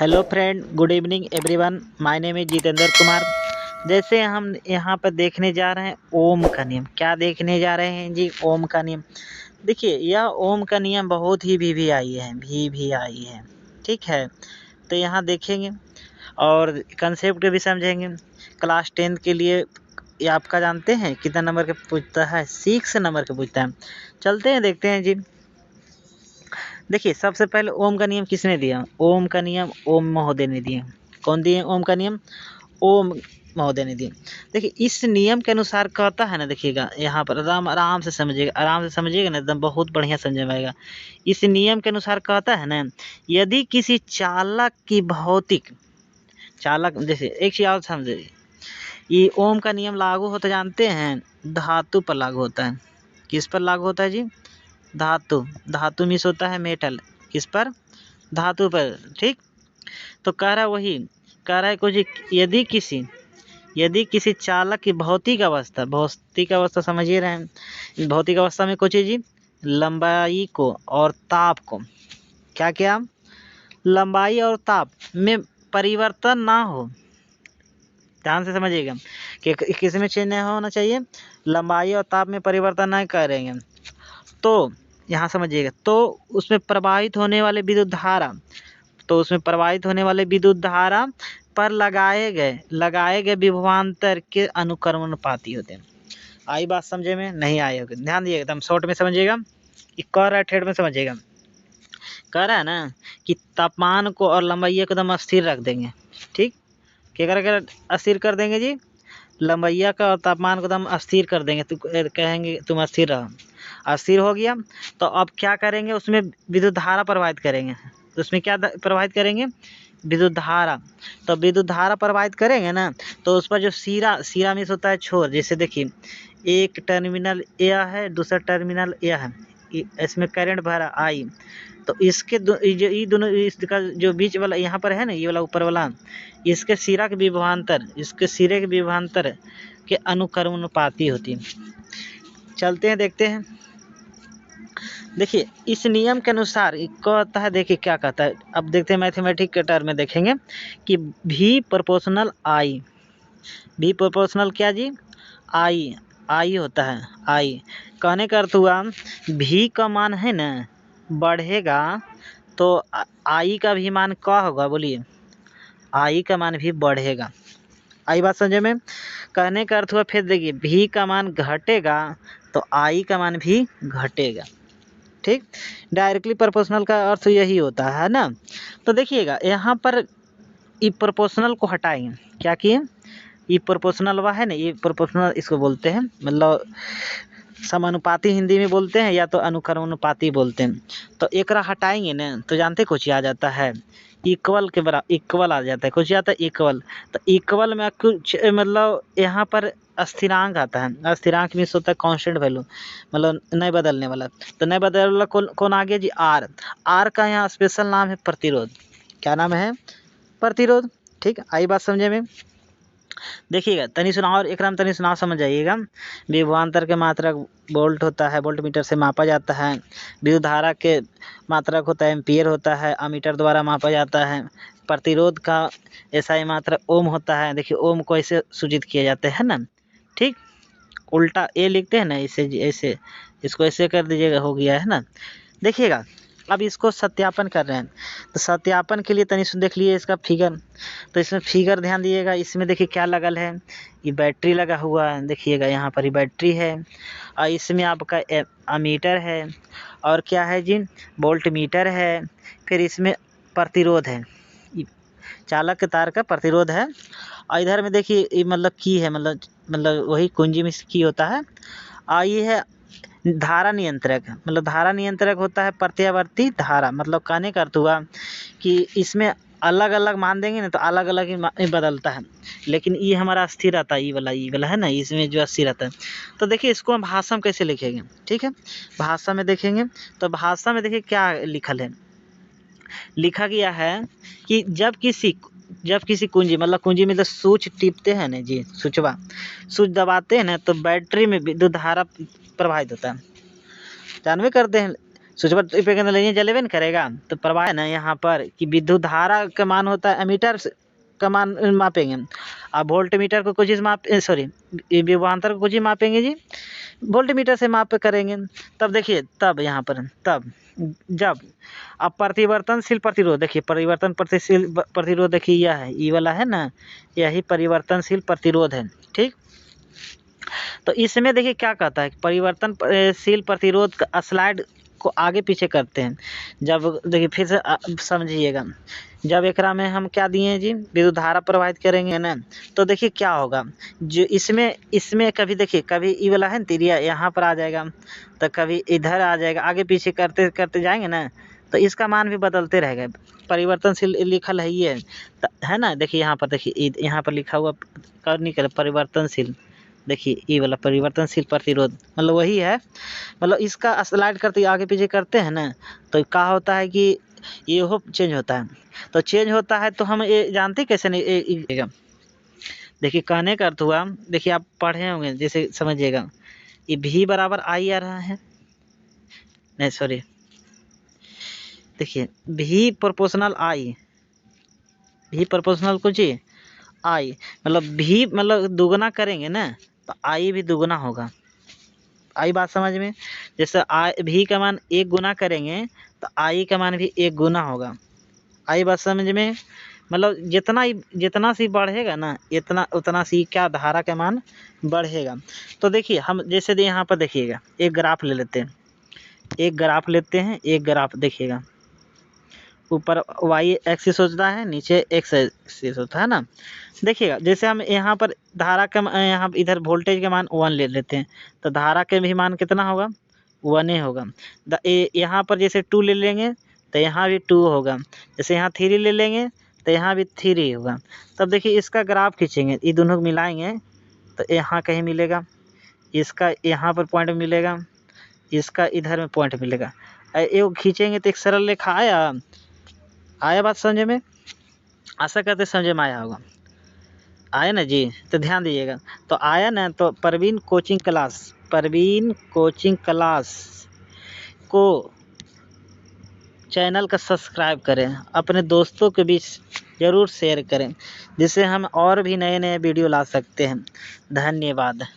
Hello friend, good evening everyone. My name is Jitendra Kumar. जैसे हम यहाँ पर देखने जा रहे हैं ओम का नियम। क्या देखने जा रहे हैं जी? ओम का नियम। देखिए, यह ओम का नियम बहुत ही वी है, ठीक है। तो यहाँ देखेंगे और कंसेप्ट भी समझेंगे। क्लास 10 के लिए ये आपका जानते हैं कितना नंबर के पूछता है? 6 नंबर के पूछता है। चलते हैं, देखते हैं जी। देखिए, सबसे पहले ओम का नियम किसने दिया? ओम का नियम ओम महोदय ने दिया। कौन दिए ओम का नियम? ओम महोदय ने दिए। देखिए, इस नियम के अनुसार कहता है ना, देखिएगा यहाँ पर आराम से समझिएगा ना, एकदम बहुत बढ़िया समझ में आएगा। इस नियम के अनुसार कहता है ना, यदि किसी चालक की भौतिक चालक, जैसे एक चीज और समझिए, ये ओम का नियम लागू होता जानते हैं? धातु पर लागू होता है। किस पर लागू होता है जी? धातु मिस होता है मेटल। किस पर? धातु पर, ठीक। तो कह रहा है कुछ, यदि किसी चालक की भौतिक अवस्था समझ ही रहे हैं। भौतिक अवस्था में कुछ जी, लंबाई को और ताप को, क्या लंबाई और ताप में परिवर्तन ना हो। ध्यान से समझिएगा कि किस में चेंज नहीं होना चाहिए, लंबाई और ताप में परिवर्तन नहीं करेंगे। तो यहाँ समझिएगा, तो उसमें प्रवाहित होने वाले विद्युत धारा पर लगाए गए विभवांतर के अनुक्रमानुपाती होते हैं। आई बात समझे में? नहीं आए होगी, ध्यान दिएगा, एकदम शॉर्ट में समझिएगा। कह रहा है, ठेठ में समझिएगा। कह रहा है ना कि तापमान को और लंबाई को एकदम अस्थिर रख देंगे, ठीक। क्या अस्थिर कर देंगे जी? लंबाइया का और तापमान को एकदम अस्थिर कर देंगे। तो कहेंगे तुम अस्थिर रहो। अस्थिर हो गया तो अब क्या करेंगे? उसमें विद्युत धारा प्रवाहित करेंगे। तो उसमें क्या प्रवाहित करेंगे? विद्युत धारा। तो विद्युत धारा प्रवाहित करेंगे ना, तो उस पर जो सिरा मिस होता है छोर। जैसे देखिए, एक टर्मिनल यह है, दूसरा टर्मिनल यह है, इसमें करंट भरा आई। तो इसके ये दोनों, इसका जो बीच वाला यहाँ पर है ना, ये वाला ऊपर वाला, इसके सिरे के विभवांतर के अनुक्रमानुपाती होती है। चलते हैं, देखते हैं। देखिए, इस नियम के अनुसार कहता है, देखिए क्या कहता है। अब देखते हैं, मैथमेटिक के टर्म में देखेंगे कि V proportional I। V proportional क्या जी? I होता है। I कहने का अर्थ हुआ, V का मान है ना बढ़ेगा तो I का भी मान क्या होगा? बोलिए, I का मान भी बढ़ेगा। आई बात समझे में? कहने का अर्थ हुआ, फिर देखिए, V का मान घटेगा तो I का मान भी घटेगा, ठीक। डायरेक्टली प्रोपोर्शनल का अर्थ यही होता है ना। तो देखिएगा, यहाँ पर ई प्रोपोर्शनल को हटाएंगे। क्या किए? ई प्रोपोर्शनल वह है ना, ये प्रोपोर्शनल इसको बोलते हैं, मतलब समानुपाती हिंदी में बोलते हैं, या तो अनुक्रमानुपाती बोलते हैं। तो एकरा हटाएंगे ना, तो जानते कुछ आ जाता है, इक्वल के बराबर, इक्वल आ जाता है, कुछ आता है इक्वल। तो इक्वल में कुछ मतलब यहाँ पर स्थिरांक आता है। स्थिरांक मीन्स होता है कांस्टेंट वैल्यू, मतलब नहीं बदलने वाला। तो नहीं बदलने वाला कौन आ गया जी? आर का यहाँ स्पेशल नाम है प्रतिरोध। क्या नाम है? प्रतिरोध, ठीक। आई बात समझे में? देखिएगा, तनी सुनाओ, और एकराम तनी सुनाओ, समझ जाइएगा। विभवांतर के मात्रक वोल्ट होता है, वोल्ट मीटर से मापा जाता है। विद्युत धारा के मात्रक होता है, एम्पियर होता है, अमीटर द्वारा मापा जाता है। प्रतिरोध का एसआई मात्रक ओम होता है। देखिए, ओम को ऐसे सूचित किया जाता है ना, ठीक। उल्टा ए लिखते हैं ना, ऐसे इसको ऐसे कर दीजिएगा, हो गया है ना। देखिएगा, अब इसको सत्यापन कर रहे हैं। तो सत्यापन के लिए तनी सुन देख लिए इसका फिगर। तो इसमें फिगर ध्यान दिएगा, इसमें देखिए क्या लगल है, ये बैटरी लगा हुआ है। देखिएगा, यहाँ पर ही बैटरी है, और इसमें आपका अमीटर है, और क्या है जी? वोल्ट मीटर है। फिर इसमें प्रतिरोध है, चालक के तार का प्रतिरोध है। और इधर में देखिए, ये मतलब की है, मतलब वही कुंजी में की होता है। और ये है धारा नियंत्रक, मतलब धारा नियंत्रक होता है प्रत्यावर्ती धारा। मतलब कहने का अर्थ हुआ कि इसमें अलग अलग मान देंगे ना, तो अलग अलग ही बदलता है। लेकिन ये हमारा स्थिर रहता है, ये वाला है ना, इसमें जो स्थिर रहता है। तो देखिए, इसको हम भाषा में कैसे लिखेंगे, ठीक है। भाषा में देखेंगे, तो भाषा में देखिए क्या लिखल है। लिखा गया है कि जब किसी कुंजी, मतलब कुंजी में तो स्विच टिपते हैं ना जी, स्विच दबाते हैं ना, तो बैटरी में विद्युत धारा प्रवाहित होता है, जानवे करते हैं। स्विच पर टिपे के अंदर लेनी जलेबे न करेगा। तो प्रवाह है ना यहाँ पर कि विद्युत धारा का मान होता है एमीटर का मान मापेंगे। अब वोल्ट मीटर को कुछ सॉरी विभवांतर को कुछ ही मापेंगे जी, वोल्ट मीटर से माप करेंगे। तब देखिए तब यहाँ पर तब जब अब परिवर्तनशील प्रतिरोध, देखिए परिवर्तनशील प्रतिरोध देखिए यह है, ये वाला है ना, यही परिवर्तनशील प्रतिरोध है। ठीक, तो इसमें देखिए क्या कहता है, परिवर्तनशील प्रतिरोध का स्लाइड को आगे पीछे करते हैं। जब देखिए फिर से समझिएगा, जब एकरा में हम क्या दिए जी, विद्युत धारा प्रवाहित करेंगे ना, तो देखिए क्या होगा, जो इसमें कभी देखिए कभी ये वाला है ना तिरिया यहाँ पर आ जाएगा, तो कभी इधर आ जाएगा, आगे पीछे करते करते जाएंगे ना, तो इसका मान भी बदलते रहेगा। परिवर्तनशील लिखल है ये है ना, देखिए यहाँ पर, देखिए यहाँ पर लिखा हुआ कर नहीं कर परिवर्तनशील, देखिए ये वाला परिवर्तनशील प्रतिरोध मतलब वही है, मतलब इसका स्लाइड करते आगे पीछे करते हैं ना, तो क्या होता है कि ये हो चेंज होता है। तो चेंज होता है तो हम ये जानते कैसे नहीं, देखिए कहने का अर्थ हुआ, देखिए आप पढ़े होंगे जैसे समझिएगा, ये भी बराबर आई आ रहा है, नहीं सॉरी, देखिए भी प्रोपोर्शनल आई, भी प्रोपोर्शनल कुछ ही आई, मतलब भी मतलब दुगना करेंगे ना तो आई भी दुगना होगा। आई बात समझ में, जैसे आई भी का मान 1 गुना करेंगे तो आई का मान भी 1 गुना होगा। आई बात समझ में, मतलब जितना सी बढ़ेगा ना उतना सी क्या धारा का मान बढ़ेगा। तो देखिए हम जैसे यहाँ पर देखिएगा एक ग्राफ ले लेते हैं, एक ग्राफ देखिएगा, ऊपर वाई एक्सिस होता है, नीचे एक्स एक्सिस होता है ना। देखिएगा जैसे हम यहाँ पर धारा का यहाँ इधर वोल्टेज का मान 1 ले लेते हैं, तो धारा के भी मान कितना होगा, 1 ही होगा। यहाँ पर जैसे 2 ले लेंगे तो यहाँ भी 2 होगा, जैसे यहाँ 3 ले लेंगे तो यहाँ भी 3 होगा। तब देखिए इसका ग्राफ खींचेंगे, ये दोनों को मिलाएंगे तो यहाँ कहीं मिलेगा, इसका यहाँ पर पॉइंट मिलेगा, इसका इधर में पॉइंट मिलेगा, ये खींचेंगे तो एक सरल रेखा आया बात समझ में, आशा करते समझ में आया होगा, आया ना जी। तो ध्यान दीजिएगा, तो आया ना, तो परवीन कोचिंग क्लास को चैनल का सब्सक्राइब करें, अपने दोस्तों के बीच ज़रूर शेयर करें, जिससे हम और भी नए वीडियो ला सकते हैं। धन्यवाद।